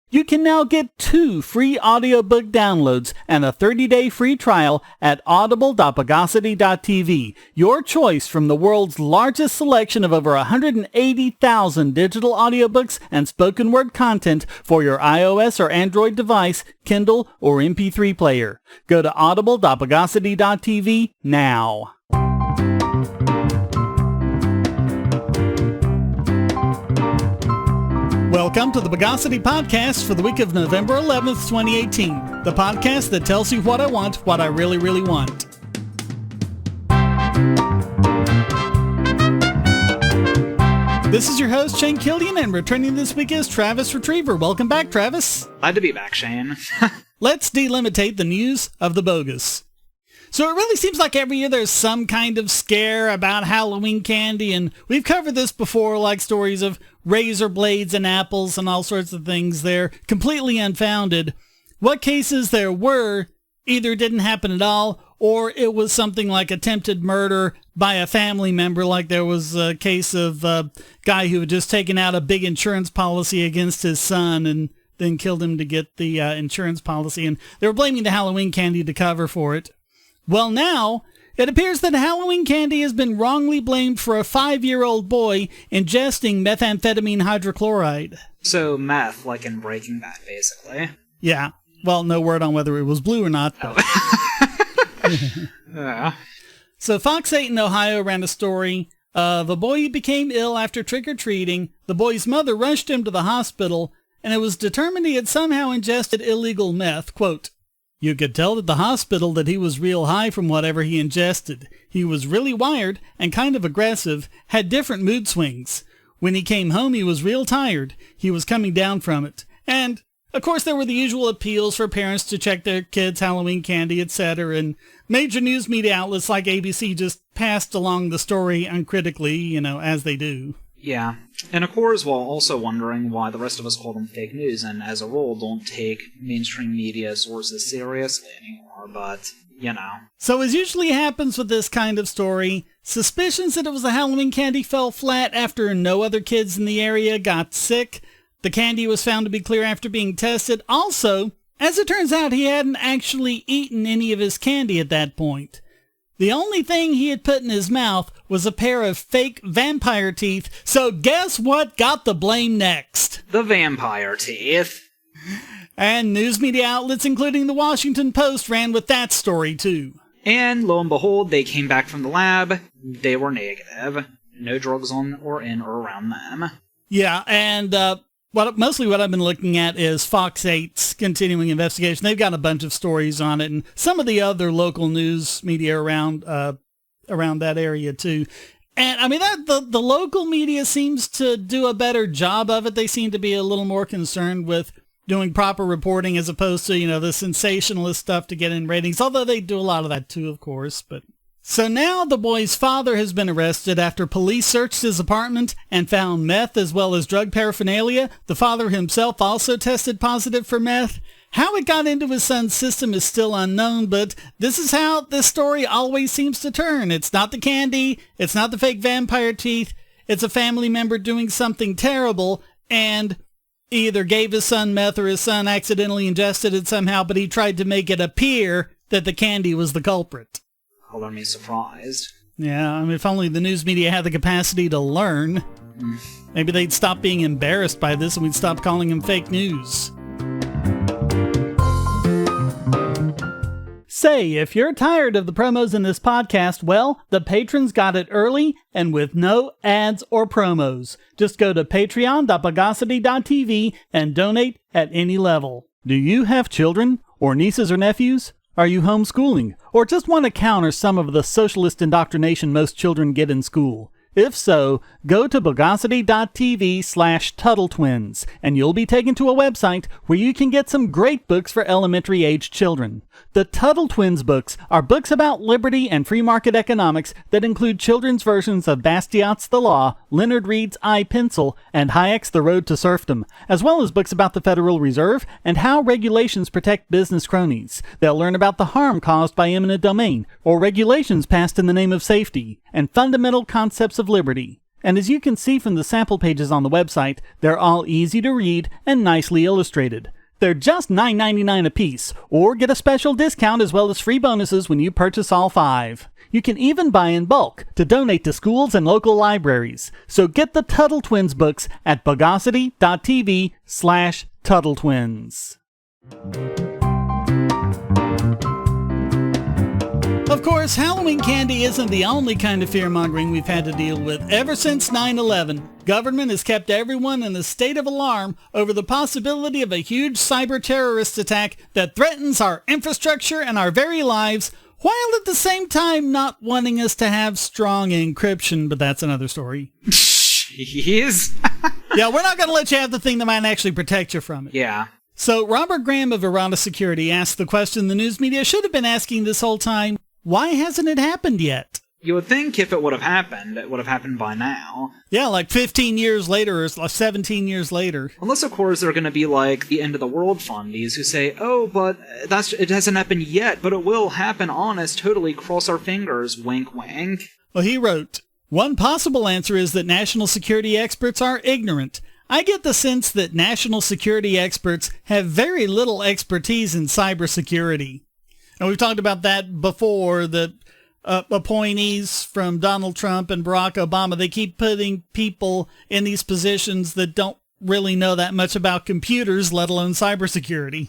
You can now get 2 free audiobook downloads and a 30-day free trial at audible.bogosity.tv. Your choice from the world's largest selection of over 180,000 digital audiobooks and spoken word content for your iOS or Android device, Kindle, or MP3 player. Go to audible.bogosity.tv now. Welcome to the Bogosity Podcast for the week of November 11th, 2018. The podcast that tells you what I want, what I really, really want. This is your host, Shane Killian, and returning this week is Travis Retriever. Welcome back, Travis. Glad to be back, Shane. Let's delimitate the news of the bogus. So it really seems like every year there's some kind of scare about Halloween candy, and we've covered this before, like stories of razor blades and apples and all sorts of things. They're completely unfounded. What cases there were either didn't happen at all, or it was something like attempted murder by a family member, like there was a case of a guy who had just taken out a big insurance policy against his son and then killed him to get the insurance policy, and they were blaming the Halloween candy to cover for it. Well, now, it appears that Halloween candy has been wrongly blamed for a 5-year-old boy ingesting methamphetamine hydrochloride. So meth, like in Breaking Bad, basically. Yeah. Well, no word on whether it was blue or not. But... So Fox 8 in Ohio ran a story of a boy who became ill after trick-or-treating. The boy's mother rushed him to the hospital, and it was determined he had somehow ingested illegal meth. Quote, "You could tell at the hospital that he was real high from whatever he ingested. He was really wired and kind of aggressive, had different mood swings. When he came home, he was real tired. He was coming down from it." And, of course, there were the usual appeals for parents to check their kids' Halloween candy, etc., and major news media outlets like ABC just passed along the story uncritically, as they do. Yeah, and of course, while also wondering why the rest of us call them fake news, and as a rule don't take mainstream media sources seriously anymore, but, So as usually happens with this kind of story, suspicions that it was the Halloween candy fell flat after no other kids in the area got sick. The candy was found to be clear after being tested. Also, as it turns out, he hadn't actually eaten any of his candy at that point. The only thing he had put in his mouth was a pair of fake vampire teeth, so guess what got the blame next? The vampire teeth. And news media outlets, including the Washington Post, ran with that story too. And lo and behold, they came back from the lab. They were negative. No drugs on or in or around them. Yeah, and mostly what I've been looking at is Fox 8's continuing investigation. They've got a bunch of stories on it, and some of the other local news media around that area too. And I mean, the local media seems to do a better job of it. They seem to be a little more concerned with doing proper reporting as opposed to, the sensationalist stuff to get in ratings, although they do a lot of that too, of course. But so now the boy's father has been arrested after police searched his apartment and found meth as well as drug paraphernalia. The father himself also tested positive for meth. How it got into his son's system is still unknown, but this is how this story always seems to turn. It's not the candy, it's not the fake vampire teeth, it's a family member doing something terrible and either gave his son meth or his son accidentally ingested it somehow, but he tried to make it appear that the candy was the culprit. Color me surprised. Yeah, I mean, if only the news media had the capacity to learn. Maybe they'd stop being embarrassed by this and we'd stop calling them fake news. Say, if you're tired of the promos in this podcast, well, the patrons got it early and with no ads or promos. Just go to patreon.bogosity.tv and donate at any level. Do you have children or nieces or nephews? Are you homeschooling, or just want to counter some of the socialist indoctrination most children get in school? If so, go to bogosity.tv/TuttleTwins, and you'll be taken to a website where you can get some great books for elementary-aged children. The Tuttle Twins books are books about liberty and free market economics that include children's versions of Bastiat's The Law, Leonard Read's I, Pencil, and Hayek's The Road to Serfdom, as well as books about the Federal Reserve and how regulations protect business cronies. They'll learn about the harm caused by eminent domain, or regulations passed in the name of safety, and fundamental concepts of liberty. and as you can see from the sample pages on the website, they're all easy to read and nicely illustrated. They're just $9.99 a piece, or get a special discount as well as free bonuses when you purchase all 5. You can even buy in bulk to donate to schools and local libraries. So get the Tuttle Twins books at bogosity.tv/TuttleTwins. Of course, Halloween candy isn't the only kind of fear-mongering we've had to deal with. Ever since 9/11, government has kept everyone in a state of alarm over the possibility of a huge cyber-terrorist attack that threatens our infrastructure and our very lives, while at the same time not wanting us to have strong encryption, but that's another story. Jeez. Yeah, we're not going to let you have the thing that might actually protect you from it. Yeah. So Robert Graham of Verona Security asked the question the news media should have been asking this whole time: why hasn't it happened yet? You would think if it would have happened, it would have happened by now. Yeah, like 15 years later or 17 years later. Unless, of course, they're going to be like the end of the world fundies who say, oh, but it hasn't happened yet, but it will happen, honest, totally, cross our fingers, wink, wink. Well, he wrote, one possible answer is that national security experts are ignorant. I get the sense that national security experts have very little expertise in cybersecurity. And we've talked about that before, that appointees from Donald Trump and Barack Obama, they keep putting people in these positions that don't really know that much about computers, let alone cybersecurity.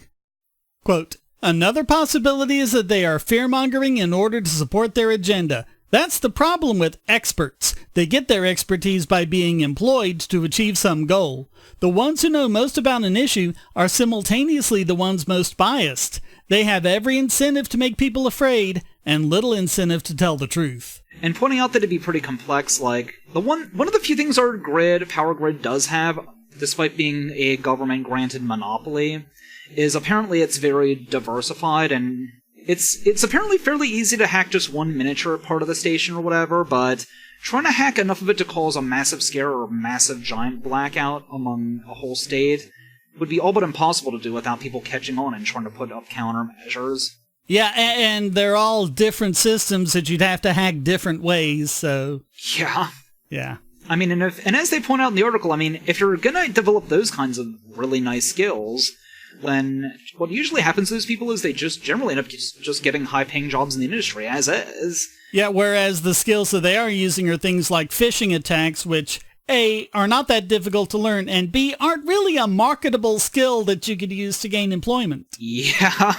Quote, another possibility is that they are fear-mongering in order to support their agenda. That's the problem with experts. They get their expertise by being employed to achieve some goal. The ones who know most about an issue are simultaneously the ones most biased. They have every incentive to make people afraid and little incentive to tell the truth. And pointing out that it'd be pretty complex, like, one of the few things our power grid does have, despite being a government-granted monopoly, is apparently it's very diversified, and it's apparently fairly easy to hack just one miniature part of the station or whatever, but trying to hack enough of it to cause a massive scare or a massive giant blackout among a whole state would be all but impossible to do without people catching on and trying to put up countermeasures. Yeah, and they're all different systems that you'd have to hack different ways, so... Yeah. Yeah. I mean, and as they point out in the article, I mean, if you're gonna develop those kinds of really nice skills, then what usually happens to those people is they just generally end up just getting high-paying jobs in the industry, as is. Yeah, whereas the skills that they are using are things like phishing attacks, which... A, are not that difficult to learn, and B, aren't really a marketable skill that you could use to gain employment. Yeah.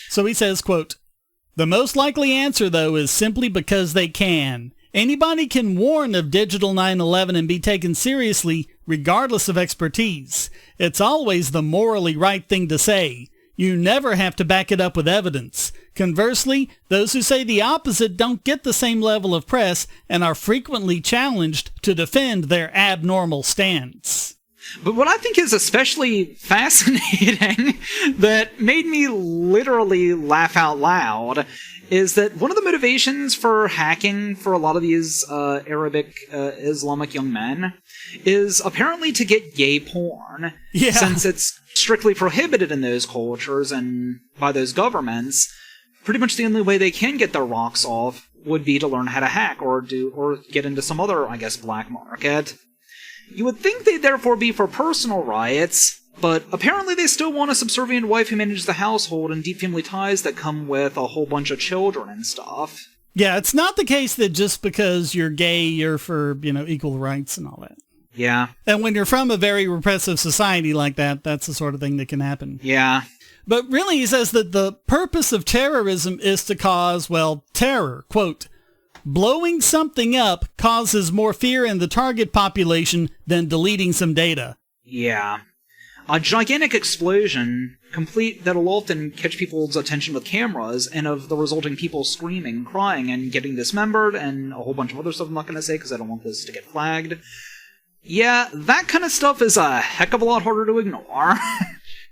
So he says, quote, the most likely answer, though, is simply because they can. Anybody can warn of digital 9/11 and be taken seriously, regardless of expertise. It's always the morally right thing to say. You never have to back it up with evidence. Conversely, those who say the opposite don't get the same level of press and are frequently challenged to defend their abnormal stance. But what I think is especially fascinating, that made me literally laugh out loud, is that one of the motivations for hacking for a lot of these Arabic Islamic young men is apparently to get gay porn. Yeah. Since it's strictly prohibited in those cultures and by those governments, pretty much the only way they can get their rocks off would be to learn how to hack or get into some other, I guess, black market. You would think they'd therefore be for personal riots, but apparently they still want a subservient wife who manages the household and deep family ties that come with a whole bunch of children and stuff. Yeah, it's not the case that just because you're gay, you're for, equal rights and all that. Yeah. And when you're from a very repressive society like that, that's the sort of thing that can happen. Yeah. But really, he says that the purpose of terrorism is to cause, terror. Quote, blowing something up causes more fear in the target population than deleting some data. Yeah. A gigantic explosion, complete, that'll often catch people's attention with cameras, and of the resulting people screaming, crying, and getting dismembered, and a whole bunch of other stuff I'm not going to say because I don't want this to get flagged. Yeah, that kind of stuff is a heck of a lot harder to ignore.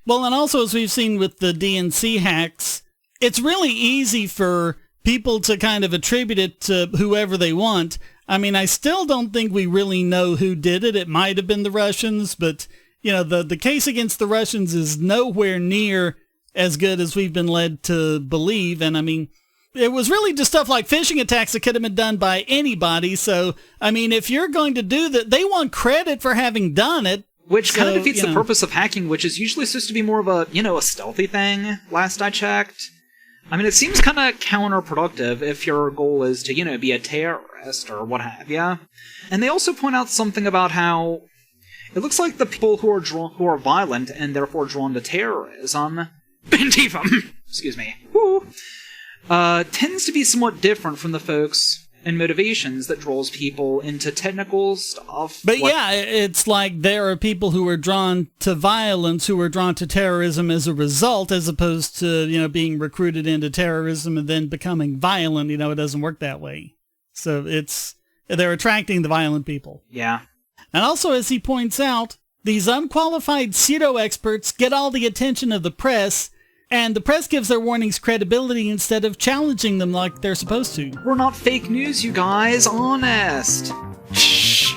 Well, and also, as we've seen with the DNC hacks, it's really easy for people to kind of attribute it to whoever they want. I mean, I still don't think we really know who did it. It might have been the Russians, but, the case against the Russians is nowhere near as good as we've been led to believe. And I mean, it was really just stuff like phishing attacks that could have been done by anybody. So, I mean, if you're going to do that, they want credit for having done it. Which kind of defeats the purpose of hacking, which is usually supposed to be more of a, a stealthy thing, last I checked. I mean, it seems kind of counterproductive if your goal is to, be a terrorist or what have ya. And they also point out something about how it looks like the people who are violent and therefore drawn to terrorism, Antifa, excuse me, tends to be somewhat different from the folks and motivations that draws people into technical stuff. But it's like there are people who are drawn to violence, who are drawn to terrorism as a result, as opposed to, being recruited into terrorism and then becoming violent. It doesn't work that way. So they're attracting the violent people. Yeah. And also, as he points out, these unqualified pseudo-experts get all the attention of the press, and the press gives their warnings credibility instead of challenging them like they're supposed to. We're not fake news, you guys. Honest. Shh.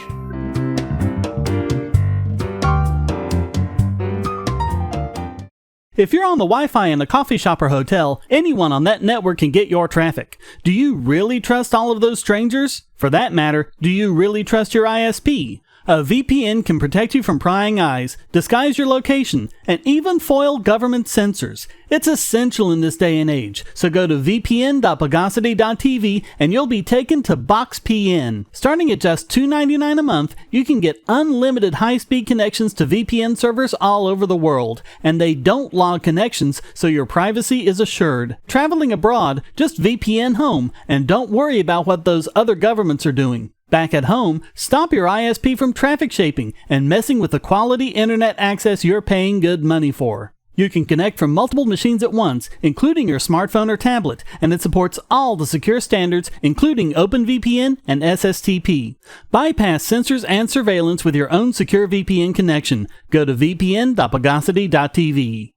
If you're on the Wi-Fi in a coffee shop or hotel, anyone on that network can get your traffic. Do you really trust all of those strangers? For that matter, do you really trust your ISP? A VPN can protect you from prying eyes, disguise your location, and even foil government censors. It's essential in this day and age, so go to vpn.bogosity.tv and you'll be taken to BoxPN. Starting at just $2.99 a month, you can get unlimited high-speed connections to VPN servers all over the world, and they don't log connections, so your privacy is assured. Traveling abroad, just VPN home, and don't worry about what those other governments are doing. Back at home, stop your ISP from traffic shaping and messing with the quality internet access you're paying good money for. You can connect from multiple machines at once, including your smartphone or tablet, and it supports all the secure standards, including OpenVPN and SSTP. Bypass censors and surveillance with your own secure VPN connection. Go to vpn.bogosity.tv.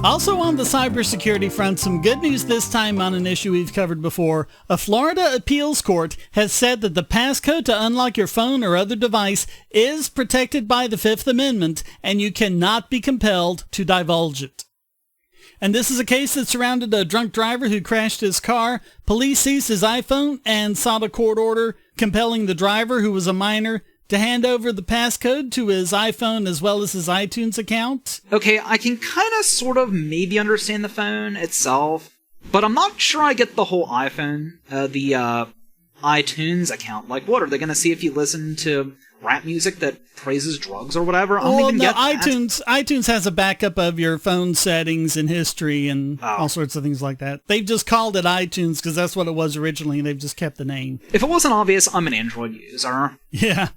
Also on the cybersecurity front, some good news this time on an issue we've covered before. A Florida appeals court has said that the passcode to unlock your phone or other device is protected by the Fifth Amendment, and you cannot be compelled to divulge it. And this is a case that surrounded a drunk driver who crashed his car. Police seized his iPhone and sought a court order compelling the driver, who was a minor, to hand over the passcode to his iPhone as well as his iTunes account. Okay, I can kind of sort of maybe understand the phone itself, but I'm not sure I get the whole iPhone, the iTunes account. Like, what, are they going to see if you listen to rap music that praises drugs or whatever? I don't even get that. iTunes has a backup of your phone settings and history and all sorts of things like that. They've just called it iTunes because that's what it was originally, and they've just kept the name. If it wasn't obvious, I'm an Android user. Yeah.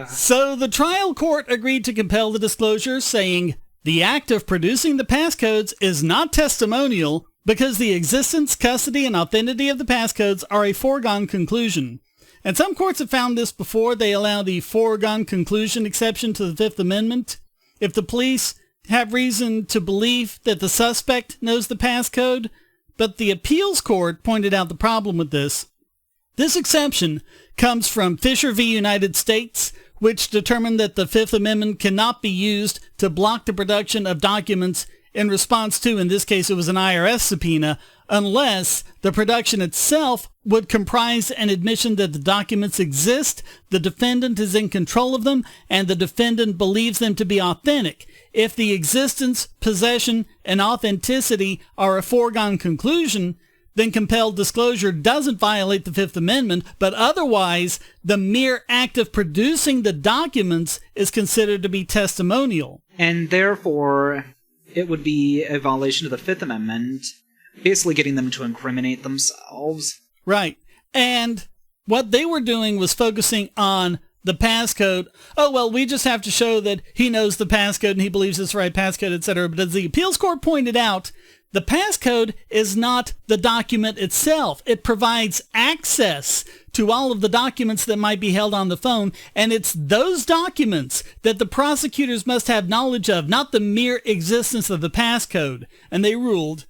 So the trial court agreed to compel the disclosure, saying, the act of producing the passcodes is not testimonial because the existence, custody, and authenticity of the passcodes are a foregone conclusion. And some courts have found this before. They allow the foregone conclusion exception to the Fifth Amendment. If the police have reason to believe that the suspect knows the passcode, but the appeals court pointed out the problem with this. This exception comes from Fisher v. United States, which determined that the Fifth Amendment cannot be used to block the production of documents in response to, in this case it was an IRS subpoena, unless the production itself would comprise an admission that the documents exist, the defendant is in control of them, and the defendant believes them to be authentic. If the existence, possession, and authenticity are a foregone conclusion, then compelled disclosure doesn't violate the Fifth Amendment, but otherwise, the mere act of producing the documents is considered to be testimonial. And therefore, it would be a violation of the Fifth Amendment, basically getting them to incriminate themselves. Right. And what they were doing was focusing on the passcode. Oh, well, we just have to show that he knows the passcode and he believes it's the right passcode, etc. But as the appeals court pointed out, the passcode is not the document itself. It provides access to all of the documents that might be held on the phone, and it's those documents that the prosecutors must have knowledge of, not the mere existence of the passcode. And they ruled,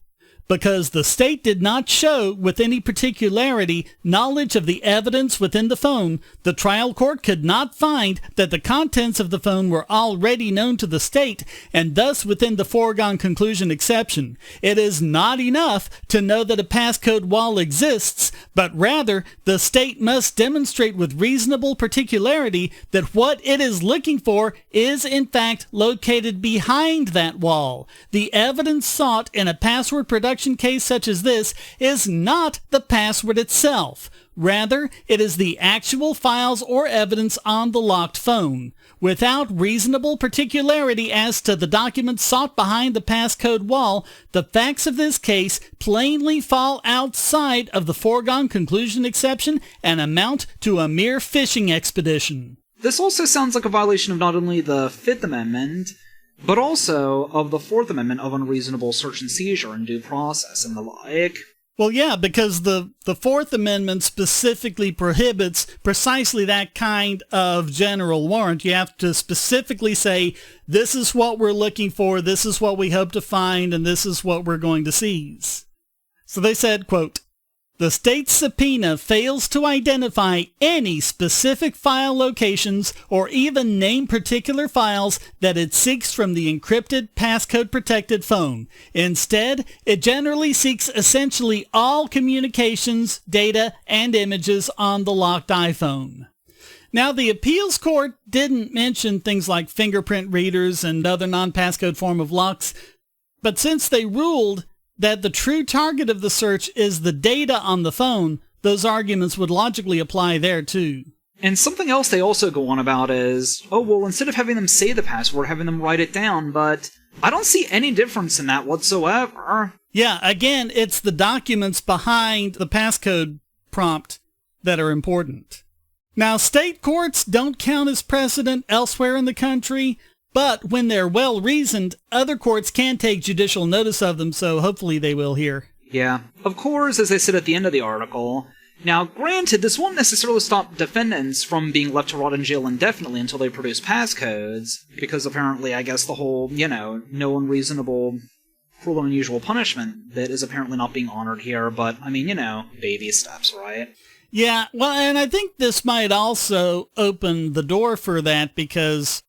because the state did not show with any particularity knowledge of the evidence within the phone, the trial court could not find that the contents of the phone were already known to the state, and thus within the foregone conclusion exception. It is not enough to know that a passcode wall exists, but rather the state must demonstrate with reasonable particularity that what it is looking for is in fact located behind that wall. The evidence sought in a password production case such as this is not the password itself. Rather, it is the actual files or evidence on the locked phone. Without reasonable particularity as to the documents sought behind the passcode wall, the facts of this case plainly fall outside of the foregone conclusion exception and amount to a mere fishing expedition. This also sounds like a violation of not only the Fifth Amendment, but also of the Fourth Amendment of unreasonable search and seizure and due process and the like. Well, yeah, because the Fourth Amendment specifically prohibits precisely that kind of general warrant. You have to specifically say, this is what we're looking for, this is what we hope to find, and this is what we're going to seize. So they said, quote, "The state's subpoena fails to identify any specific file locations or even name particular files that it seeks from the encrypted passcode-protected phone. Instead, it generally seeks essentially all communications, data, and images on the locked iPhone." Now, the appeals court didn't mention things like fingerprint readers and other non-passcode form of locks, but since they ruled that the true target of the search is the data on the phone, those arguments would logically apply there too. And something else they also go on about is, oh, well, instead of having them say the password, having them write it down, but I don't see any difference in that whatsoever. Yeah, again, it's the documents behind the passcode prompt that are important. Now, state courts don't count as precedent elsewhere in the country, but when they're well-reasoned, other courts can take judicial notice of them, so hopefully they will here. Yeah. Of course, as they said at the end of the article, now granted, this won't necessarily stop defendants from being left to rot in jail indefinitely until they produce passcodes, because apparently, I guess the whole, no unreasonable, cruel and unusual punishment that is apparently not being honored here, but, I mean, baby steps, right? Yeah, well, and I think this might also open the door for that, because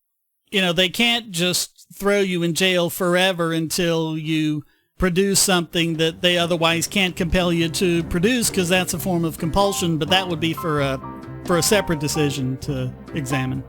they can't just throw you in jail forever until you produce something that they otherwise can't compel you to produce, because that's a form of compulsion, but that would be for a separate decision to examine.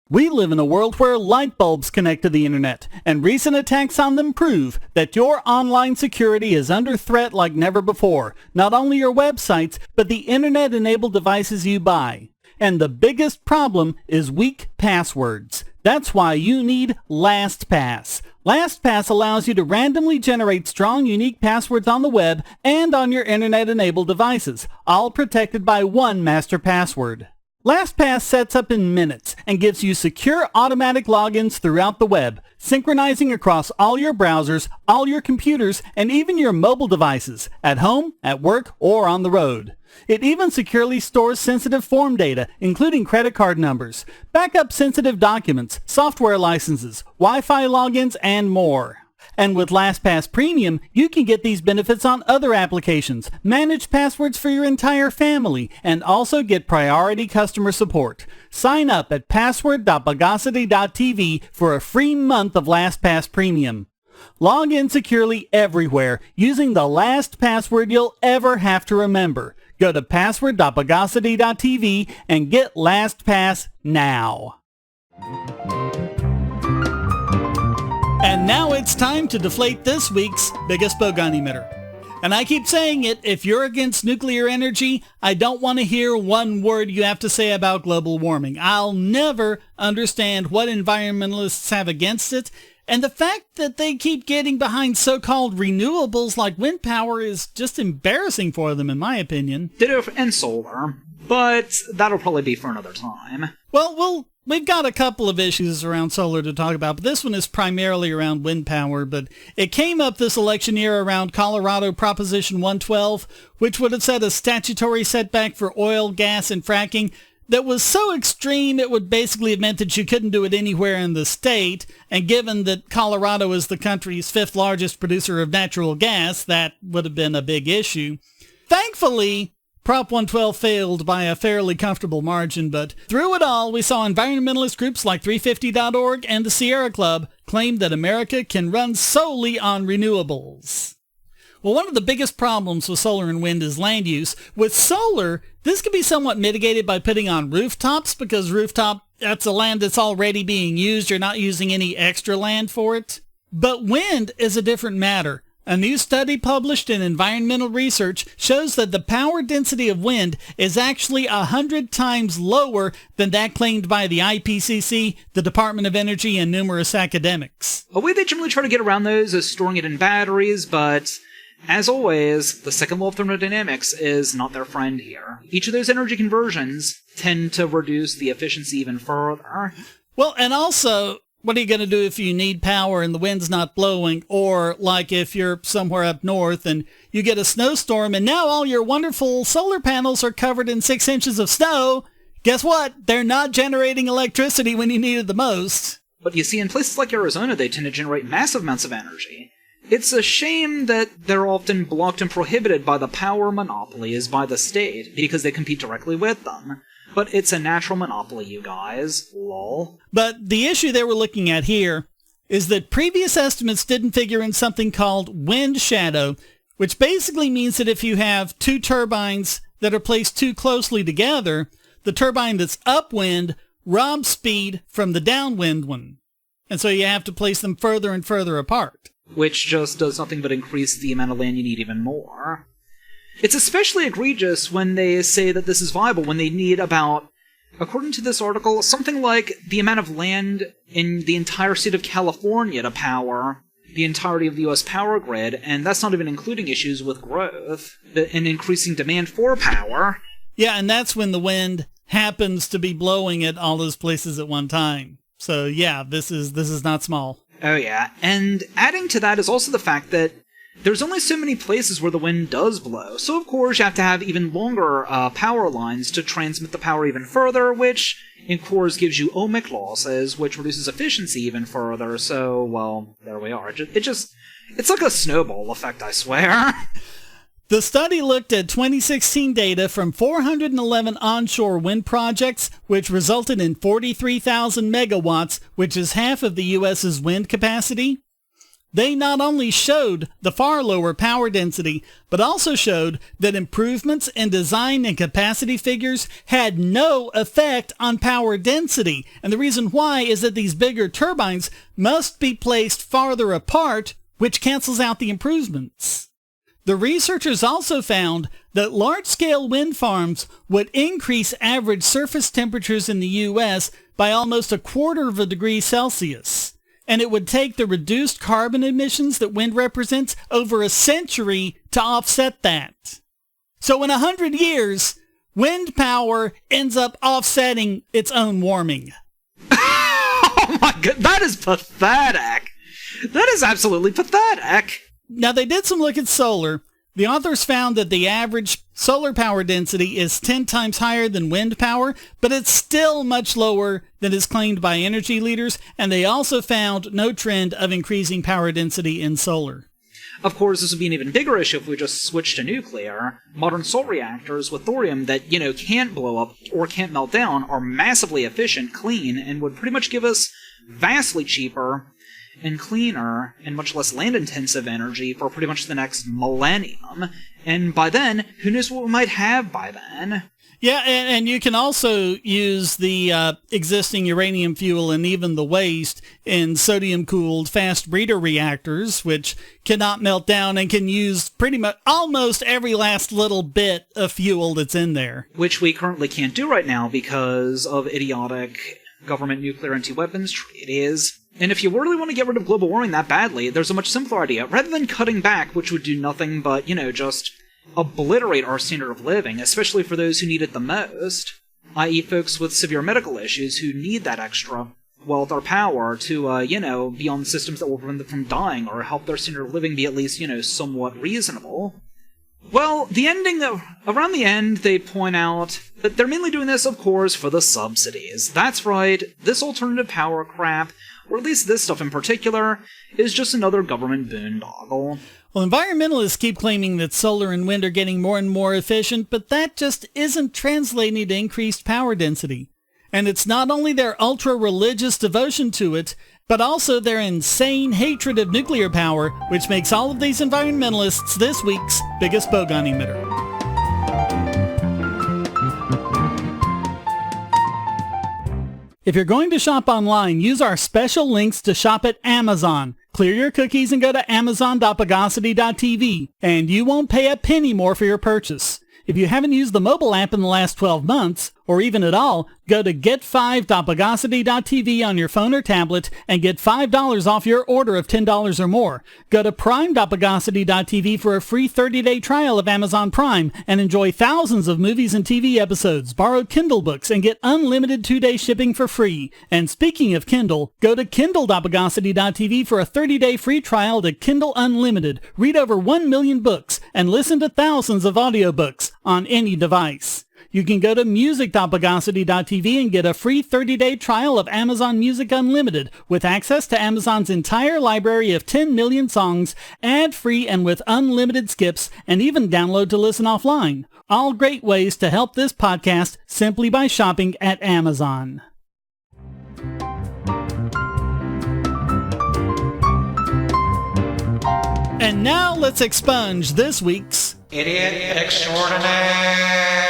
We live in a world where light bulbs connect to the internet, and recent attacks on them prove that your online security is under threat like never before. Not only your websites, but the internet-enabled devices you buy. And the biggest problem is weak passwords. That's why you need LastPass. LastPass allows you to randomly generate strong, unique passwords on the web and on your internet-enabled devices, all protected by one master password. LastPass sets up in minutes and gives you secure automatic logins throughout the web, synchronizing across all your browsers, all your computers, and even your mobile devices, at home, at work, or on the road. It even securely stores sensitive form data, including credit card numbers, backup sensitive documents, software licenses, Wi-Fi logins, and more. And with LastPass Premium, you can get these benefits on other applications, manage passwords for your entire family, and also get priority customer support. Sign up at password.bogosity.tv for a free month of LastPass Premium. Log in securely everywhere using the last password you'll ever have to remember. Go to password.bogosity.tv and get LastPass now. And now it's time to deflate this week's biggest Bogon emitter. And I keep saying it, if you're against nuclear energy, I don't want to hear one word you have to say about global warming. I'll never understand what environmentalists have against it. And the fact that they keep getting behind so-called renewables like wind power is just embarrassing for them, in my opinion. Ditto and solar, but that'll probably be for another time. Well, we've got a couple of issues around solar to talk about, but this one is primarily around wind power. But it came up this election year around Colorado Proposition 112, which would have set a statutory setback for oil, gas, and fracking. that was so extreme it would basically have meant that you couldn't do it anywhere in the state, and given that Colorado is the country's 5th largest producer of natural gas, that would have been a big issue. Thankfully, Prop 112 failed by a fairly comfortable margin, but through it all, we saw environmentalist groups like 350.org and the Sierra Club claim that America can run solely on renewables. Well, one of the biggest problems with solar and wind is land use. With solar, this can be somewhat mitigated by putting on rooftops, because that's a land that's already being used. You're not using any extra land for it. But wind is a different matter. A new study published in Environmental Research shows that the power density of wind is actually 100 times lower than that claimed by the IPCC, the Department of Energy, and numerous academics. A way they generally try to get around those is storing it in batteries, but as always, the second law of thermodynamics is not their friend here. Each of those energy conversions tend to reduce the efficiency even further. Well, and also, what are you going to do if you need power and the wind's not blowing? Or like if you're somewhere up north and you get a snowstorm and now all your wonderful solar panels are covered in 6 inches of snow. Guess what? They're not generating electricity when you need it the most. But you see, in places like Arizona, they tend to generate massive amounts of energy. It's a shame that they're often blocked and prohibited by the power monopolies by the state, because they compete directly with them. But it's a natural monopoly, you guys. Lol. But the issue they were looking at here is that previous estimates didn't figure in something called wind shadow, which basically means that if you have 2 turbines that are placed too closely together, the turbine that's upwind robs speed from the downwind one. And so you have to place them further and further apart. Which just does nothing but increase the amount of land you need even more. It's especially egregious when they say that this is viable, when they need about, according to this article, something like the amount of land in the entire state of California to power the entirety of the U.S. power grid, and that's not even including issues with growth and increasing demand for power. Yeah, and that's when the wind happens to be blowing at all those places at one time. So yeah, this is not small. Oh yeah, and adding to that is also the fact that there's only so many places where the wind does blow, so of course you have to have even longer power lines to transmit the power even further, which, in course, gives you ohmic losses, which reduces efficiency even further, so, well, there we are. It's like a snowball effect, I swear. The study looked at 2016 data from 411 onshore wind projects, which resulted in 43,000 megawatts, which is half of the U.S.'s wind capacity. They not only showed the far lower power density, but also showed that improvements in design and capacity figures had no effect on power density. And the reason why is that these bigger turbines must be placed farther apart, which cancels out the improvements. The researchers also found that large-scale wind farms would increase average surface temperatures in the U.S. by almost 1/4 degree Celsius, and it would take the reduced carbon emissions that wind represents over a century to offset that. So in 100 years, wind power ends up offsetting its own warming. Oh my god, that is pathetic! That is absolutely pathetic! Now, they did some look at solar. The authors found that the average solar power density is 10 times higher than wind power, but it's still much lower than is claimed by energy leaders, and they also found no trend of increasing power density in solar. Of course, this would be an even bigger issue if we just switched to nuclear. Modern salt reactors with thorium that, can't blow up or can't melt down are massively efficient, clean, and would pretty much give us vastly cheaper and cleaner and much less land-intensive energy for pretty much the next millennium. And by then, who knows what we might have by then? Yeah, and you can also use the existing uranium fuel and even the waste in sodium-cooled fast breeder reactors, which cannot melt down and can use pretty much almost every last little bit of fuel that's in there. Which we currently can't do right now because of idiotic government nuclear anti-weapons treaties. And if you really want to get rid of global warming that badly, there's a much simpler idea. Rather than cutting back, which would do nothing but, just obliterate our standard of living, especially for those who need it the most, i.e. folks with severe medical issues who need that extra wealth or power to, be on systems that will prevent them from dying or help their standard of living be at least, somewhat reasonable. Well, around the end, they point out that they're mainly doing this, of course, for the subsidies. That's right, this alternative power crap, or at least this stuff in particular, is just another government boondoggle. Well, environmentalists keep claiming that solar and wind are getting more and more efficient, but that just isn't translating to increased power density. And it's not only their ultra-religious devotion to it, but also their insane hatred of nuclear power, which makes all of these environmentalists this week's biggest Bogon emitter. If you're going to shop online, use our special links to shop at Amazon. Clear your cookies and go to amazon.bogosity.tv, and you won't pay a penny more for your purchase. If you haven't used the mobile app in the last 12 months, or even at all, go to get5.bogosity.tv on your phone or tablet and get $5 off your order of $10 or more. Go to prime.bogosity.tv for a free 30-day trial of Amazon Prime and enjoy thousands of movies and TV episodes, borrow Kindle books, and get unlimited 2-day shipping for free. And speaking of Kindle, go to kindle.bogosity.tv for a 30-day free trial to Kindle Unlimited. Read over 1 million books and listen to thousands of audiobooks on any device. You can go to music.bogosity.tv and get a free 30-day trial of Amazon Music Unlimited with access to Amazon's entire library of 10 million songs, ad-free and with unlimited skips, and even download to listen offline. All great ways to help this podcast simply by shopping at Amazon. And now let's expunge this week's Idiot Extraordinaire.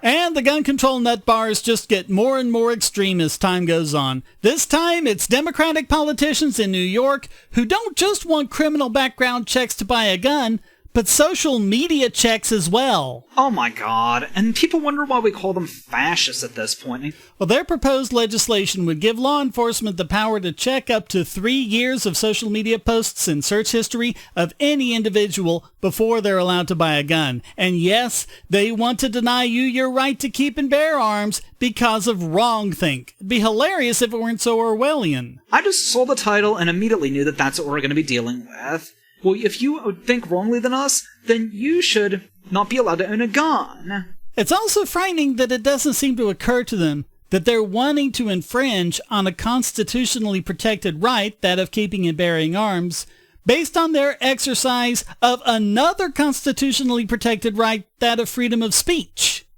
And the gun control nut bars just get more and more extreme as time goes on. This time, it's Democratic politicians in New York who don't just want criminal background checks to buy a gun, but social media checks as well. Oh my god, and people wonder why we call them fascists at this point. Well, their proposed legislation would give law enforcement the power to check up to 3 years of social media posts and search history of any individual before they're allowed to buy a gun. And yes, they want to deny you your right to keep and bear arms because of wrongthink. It'd be hilarious if it weren't so Orwellian. I just saw the title and immediately knew that that's what we're going to be dealing with. Well, if you think wrongly than us, then you should not be allowed to own a gun. It's also frightening that it doesn't seem to occur to them that they're wanting to infringe on a constitutionally protected right, that of keeping and bearing arms, based on their exercise of another constitutionally protected right, that of freedom of speech.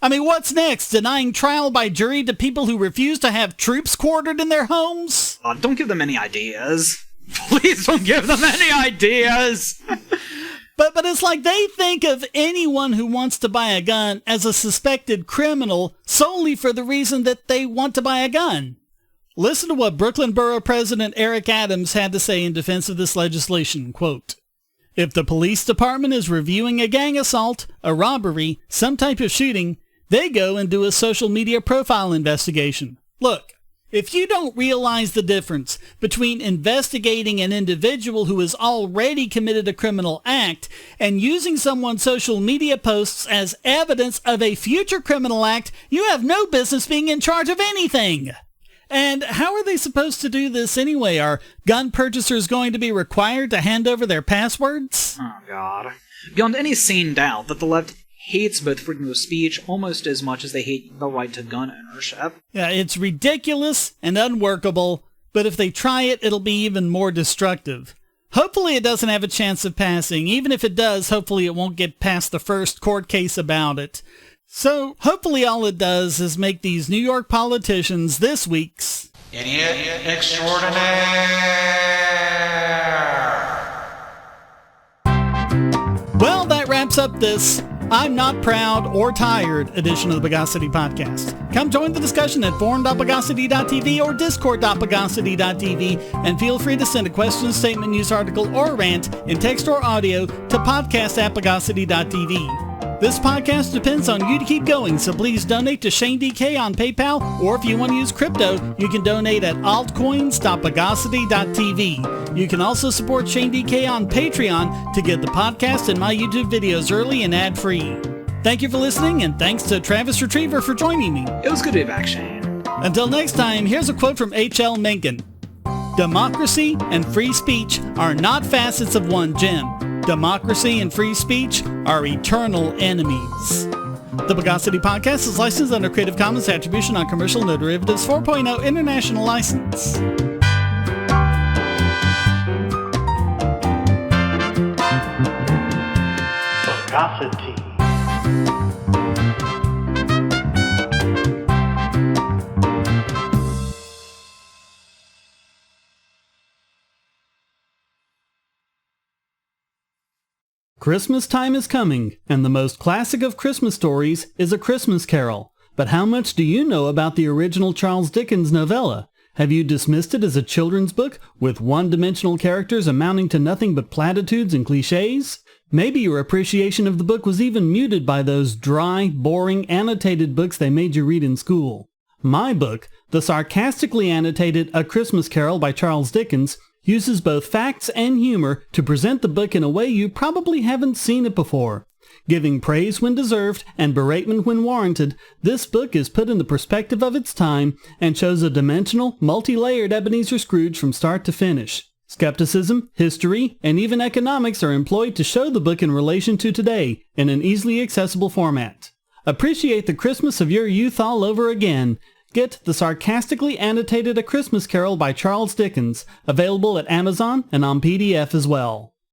I mean, what's next? Denying trial by jury to people who refuse to have troops quartered in their homes? Don't give them any ideas. Please don't give them any ideas! But it's like they think of anyone who wants to buy a gun as a suspected criminal solely for the reason that they want to buy a gun. Listen to what Brooklyn Borough President Eric Adams had to say in defense of this legislation, quote, "If the police department is reviewing a gang assault, a robbery, some type of shooting, they go and do a social media profile investigation. Look, if you don't realize the difference between investigating an individual who has already committed a criminal act and using someone's social media posts as evidence of a future criminal act, you have no business being in charge of anything." And how are they supposed to do this anyway? Are gun purchasers going to be required to hand over their passwords? Oh god. Beyond any sane doubt that the left hates both freedom of speech almost as much as they hate the right to gun ownership. Yeah, it's ridiculous and unworkable, but if they try it, it'll be even more destructive. Hopefully it doesn't have a chance of passing. Even if it does, hopefully it won't get past the first court case about it. So hopefully all it does is make these New York politicians this week's Idiot Extraordinaire. Well, that wraps up this I'm Not Proud or Tired edition of the Bogosity Podcast. Come join the discussion at forum.bogosity.tv or discord.bogosity.tv, and feel free to send a question, statement, news article, or rant in text or audio to podcast@bogosity.tv. This podcast depends on you to keep going, so please donate to Shane DK on PayPal, or if you want to use crypto, you can donate at altcoins.bogosity.tv. You can also support Shane DK on Patreon to get the podcast and my YouTube videos early and ad-free. Thank you for listening, and thanks to Travis Retriever for joining me. It was good to be back, Shane. Until next time, here's a quote from H.L. Mencken. Democracy and free speech are not facets of one gem. Democracy and free speech are eternal enemies. The Bogosity podcast is licensed under Creative Commons Attribution Non-Commercial No Derivatives 4.0 International License. Bogosity. Christmas time is coming, and the most classic of Christmas stories is A Christmas Carol. But how much do you know about the original Charles Dickens novella? Have you dismissed it as a children's book with one-dimensional characters amounting to nothing but platitudes and cliches? Maybe your appreciation of the book was even muted by those dry, boring, annotated books they made you read in school. My book, the sarcastically annotated A Christmas Carol by Charles Dickens, uses both facts and humor to present the book in a way you probably haven't seen it before. Giving praise when deserved and beratement when warranted, this book is put in the perspective of its time and shows a dimensional, multi-layered Ebenezer Scrooge from start to finish. Skepticism, history, and even economics are employed to show the book in relation to today in an easily accessible format. Appreciate the Christmas of your youth all over again. Get the sarcastically annotated A Christmas Carol by Charles Dickens, available at Amazon and on PDF as well.